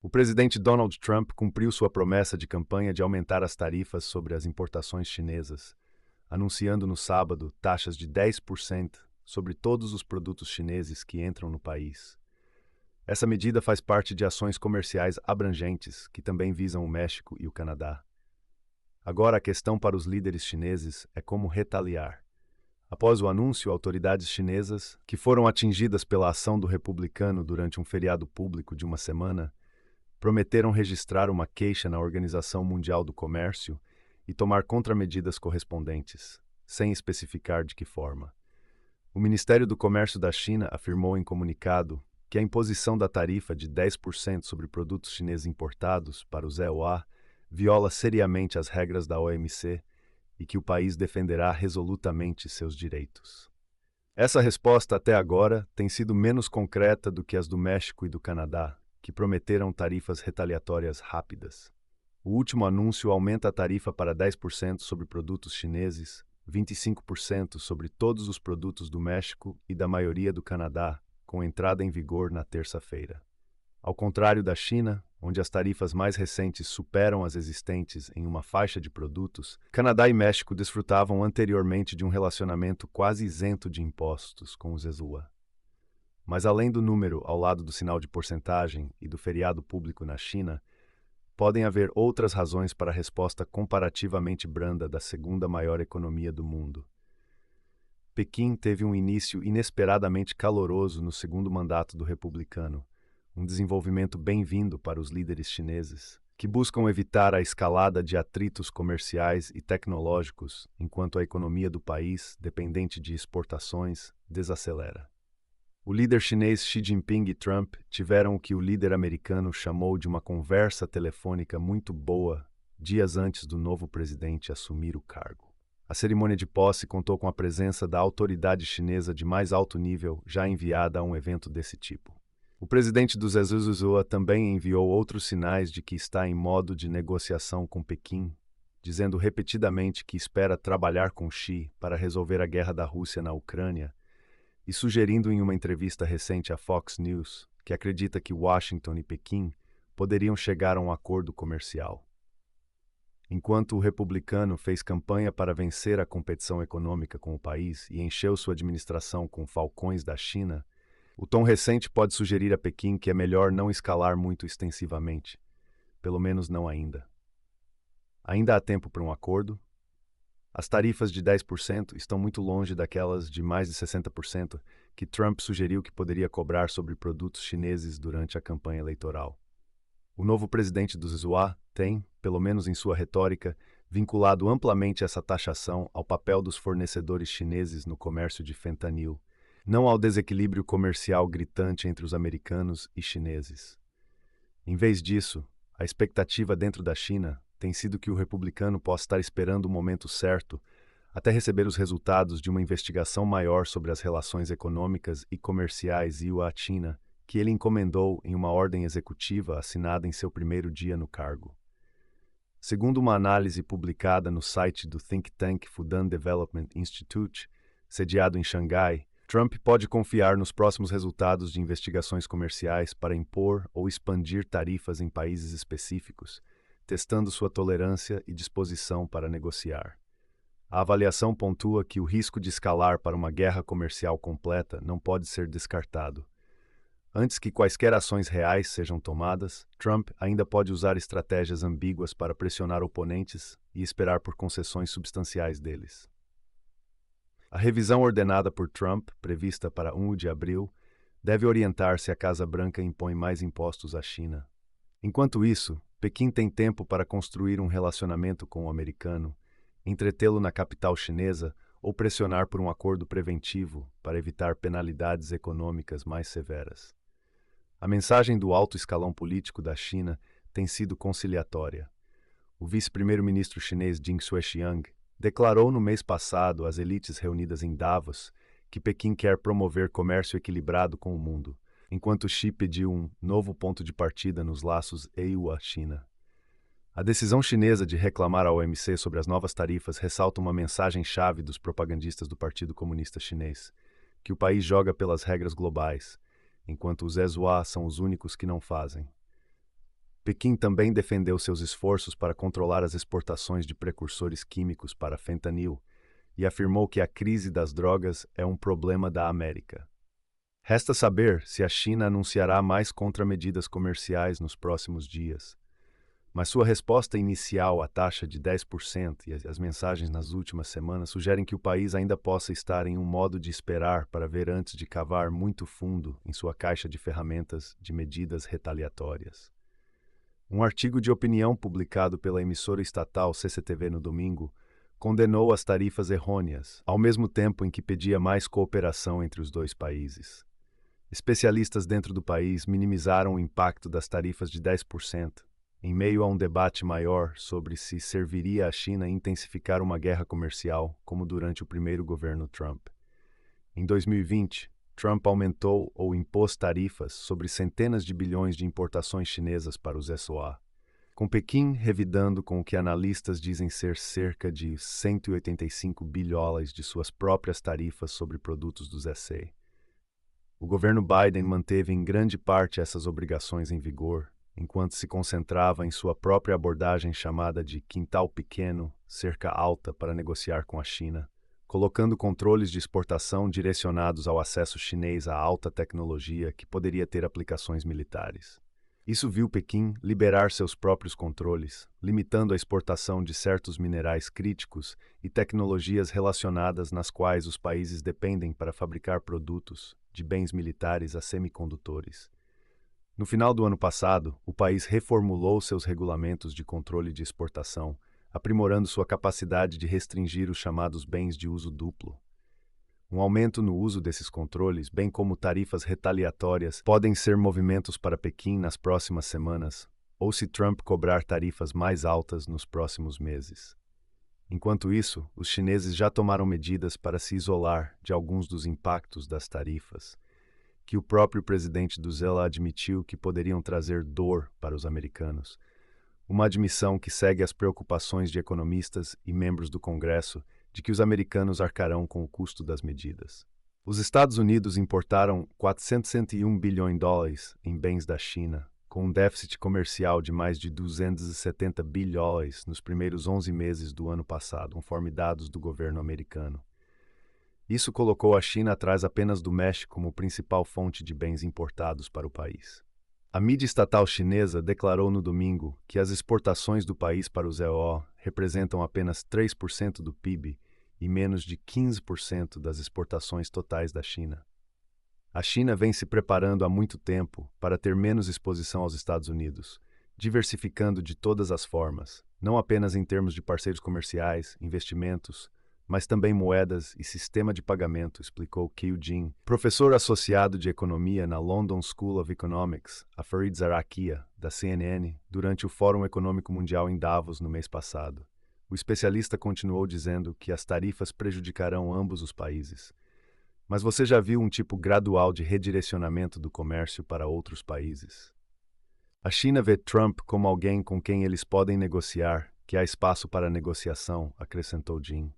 O presidente Donald Trump cumpriu sua promessa de campanha de aumentar as tarifas sobre as importações chinesas, anunciando no sábado taxas de 10% sobre todos os produtos chineses que entram no país. Essa medida faz parte de ações comerciais abrangentes que também visam o México e o Canadá. Agora a questão para os líderes chineses é como retaliar. Após o anúncio, autoridades chinesas, que foram atingidas pela ação do republicano durante um feriado público de uma semana, prometeram registrar uma queixa na Organização Mundial do Comércio e tomar contramedidas correspondentes, sem especificar de que forma. O Ministério do Comércio da China afirmou em comunicado que a imposição da tarifa de 10% sobre produtos chineses importados para os EUA viola seriamente as regras da OMC e que o país defenderá resolutamente seus direitos. Essa resposta até agora tem sido menos concreta do que as do México e do Canadá, que prometeram tarifas retaliatórias rápidas. O último anúncio aumenta a tarifa para 10% sobre produtos chineses, 25% sobre todos os produtos do México e da maioria do Canadá, com entrada em vigor na terça-feira. Ao contrário da China, onde as tarifas mais recentes superam as existentes em uma faixa de produtos, Canadá e México desfrutavam anteriormente de um relacionamento quase isento de impostos com os ESUA. Mas além do número ao lado do sinal de porcentagem e do feriado público na China, podem haver outras razões para a resposta comparativamente branda da segunda maior economia do mundo. Pequim teve um início inesperadamente caloroso no segundo mandato do republicano, um desenvolvimento bem-vindo para os líderes chineses, que buscam evitar a escalada de atritos comerciais e tecnológicos enquanto a economia do país, dependente de exportações, desacelera. O líder chinês Xi Jinping e Trump tiveram o que o líder americano chamou de uma conversa telefônica muito boa dias antes do novo presidente assumir o cargo. A cerimônia de posse contou com a presença da autoridade chinesa de mais alto nível já enviada a um evento desse tipo. O presidente dos ESUA também enviou outros sinais de que está em modo de negociação com Pequim, dizendo repetidamente que espera trabalhar com Xi para resolver a guerra da Rússia na Ucrânia, e sugerindo em uma entrevista recente à Fox News que acredita que Washington e Pequim poderiam chegar a um acordo comercial. Enquanto o republicano fez campanha para vencer a competição econômica com o país e encheu sua administração com falcões da China, o tom recente pode sugerir a Pequim que é melhor não escalar muito extensivamente, pelo menos não ainda. Ainda há tempo para um acordo? As tarifas de 10% estão muito longe daquelas de mais de 60% que Trump sugeriu que poderia cobrar sobre produtos chineses durante a campanha eleitoral. O novo presidente dos ESUA tem, pelo menos em sua retórica, vinculado amplamente essa taxação ao papel dos fornecedores chineses no comércio de fentanil, não ao desequilíbrio comercial gritante entre os americanos e chineses. Em vez disso, a expectativa dentro da China tem sido que o republicano possa estar esperando o momento certo até receber os resultados de uma investigação maior sobre as relações econômicas e comerciais EU-China que ele encomendou em uma ordem executiva assinada em seu primeiro dia no cargo. Segundo uma análise publicada no site do think tank Fudan Development Institute, sediado em Xangai, Trump pode confiar nos próximos resultados de investigações comerciais para impor ou expandir tarifas em países específicos, testando sua tolerância e disposição para negociar. A avaliação pontua que o risco de escalar para uma guerra comercial completa não pode ser descartado. Antes que quaisquer ações reais sejam tomadas, Trump ainda pode usar estratégias ambíguas para pressionar oponentes e esperar por concessões substanciais deles. A revisão ordenada por Trump, prevista para 1 de abril, deve orientar se a Casa Branca impõe mais impostos à China. Enquanto isso, Pequim tem tempo para construir um relacionamento com o americano, entretê-lo na capital chinesa ou pressionar por um acordo preventivo para evitar penalidades econômicas mais severas. A mensagem do alto escalão político da China tem sido conciliatória. O vice-primeiro-ministro chinês Ding Xuexiang declarou no mês passado às elites reunidas em Davos que Pequim quer promover comércio equilibrado com o mundo, enquanto Xi pediu um novo ponto de partida nos laços EU-China. A decisão chinesa de reclamar à OMC sobre as novas tarifas ressalta uma mensagem-chave dos propagandistas do Partido Comunista Chinês, que o país joga pelas regras globais, enquanto os ESUA são os únicos que não fazem. Pequim também defendeu seus esforços para controlar as exportações de precursores químicos para fentanil e afirmou que a crise das drogas é um problema da América. Resta saber se a China anunciará mais contramedidas comerciais nos próximos dias. Mas sua resposta inicial à taxa de 10% e as mensagens nas últimas semanas sugerem que o país ainda possa estar em um modo de esperar para ver antes de cavar muito fundo em sua caixa de ferramentas de medidas retaliatórias. Um artigo de opinião publicado pela emissora estatal CCTV no domingo condenou as tarifas errôneas, ao mesmo tempo em que pedia mais cooperação entre os dois países. Especialistas dentro do país minimizaram o impacto das tarifas de 10%, em meio a um debate maior sobre se serviria à China intensificar uma guerra comercial, como durante o primeiro governo Trump. Em 2020, Trump aumentou ou impôs tarifas sobre centenas de bilhões de importações chinesas para os SOA, com Pequim revidando com o que analistas dizem ser cerca de 185 bilhões de suas próprias tarifas sobre produtos dos SA. O governo Biden manteve em grande parte essas obrigações em vigor, enquanto se concentrava em sua própria abordagem chamada de quintal pequeno, cerca alta para negociar com a China, colocando controles de exportação direcionados ao acesso chinês à alta tecnologia que poderia ter aplicações militares. Isso viu Pequim liberar seus próprios controles, limitando a exportação de certos minerais críticos e tecnologias relacionadas nas quais os países dependem para fabricar produtos, de bens militares a semicondutores. No final do ano passado, o país reformulou seus regulamentos de controle de exportação, aprimorando sua capacidade de restringir os chamados bens de uso duplo. Um aumento no uso desses controles, bem como tarifas retaliatórias, podem ser movimentos para Pequim nas próximas semanas, ou se Trump cobrar tarifas mais altas nos próximos meses. Enquanto isso, os chineses já tomaram medidas para se isolar de alguns dos impactos das tarifas, que o próprio presidente do ZELA admitiu que poderiam trazer dor para os americanos. Uma admissão que segue as preocupações de economistas e membros do Congresso de que os americanos arcarão com o custo das medidas. Os Estados Unidos importaram 401 bilhões de dólares em bens da China, com um déficit comercial de mais de 270 bilhões nos primeiros 11 meses do ano passado, conforme dados do governo americano. Isso colocou a China atrás apenas do México como principal fonte de bens importados para o país. A mídia estatal chinesa declarou no domingo que as exportações do país para o ZOO representam apenas 3% do PIB e menos de 15% das exportações totais da China. A China vem se preparando há muito tempo para ter menos exposição aos Estados Unidos, diversificando de todas as formas, não apenas em termos de parceiros comerciais, investimentos, mas também moedas e sistema de pagamento, explicou Qiu Jin, professor associado de economia na London School of Economics, a Fareed Zarakia, da CNN, durante o Fórum Econômico Mundial em Davos no mês passado. O especialista continuou dizendo que as tarifas prejudicarão ambos os países. Mas você já viu um tipo gradual de redirecionamento do comércio para outros países? A China vê Trump como alguém com quem eles podem negociar, que há espaço para negociação, acrescentou Jin.